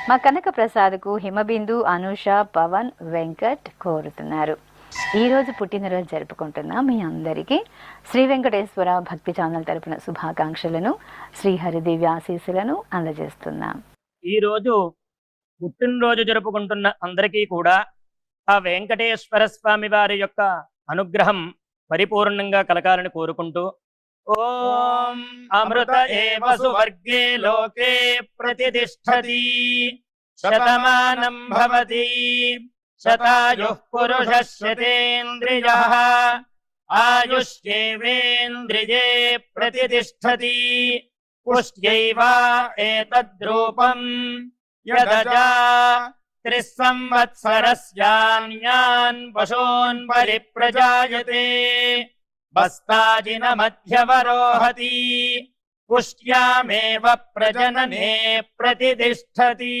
మా కనక ప్రసాద్కు హిమబిందు, అనూష, పవన్, వెంకట్ కోరుతున్నారు. ఈరోజు పుట్టినరోజు జరుపుకుంటున్న మీ అందరికీ శ్రీ వెంకటేశ్వర భక్తి ఛానల్ తరపున శుభాకాంక్షలను, శ్రీహరి దివ్య ఆశీస్సులను అందజేస్తున్నాం. ఈరోజు పుట్టినరోజు జరుపుకుంటున్న అందరికీ కూడా ఆ వెంకటేశ్వర స్వామి వారి యొక్క అనుగ్రహం పరిపూర్ణంగా కలగాలని కోరుకుంటూ, ఓం అమృత ఏవ సువర్గే లోకే ప్రతిష్ఠతి శతమానం భవతి శతాయుః పురుషः శతేంద్రియః ఆయుష్యేవేంద్రియే ప్రతిష్ఠతి పుష్ట్యైవ ఏతద్రూపం యదజా త్రిస్సంవత్సరస్యాన్యాన్ పశూన్ పరిప్రజాయతే బస్తాజిన మధ్యవరోహతి పుష్ట్యామేవ ప్రజననే ప్రతిష్ఠతి.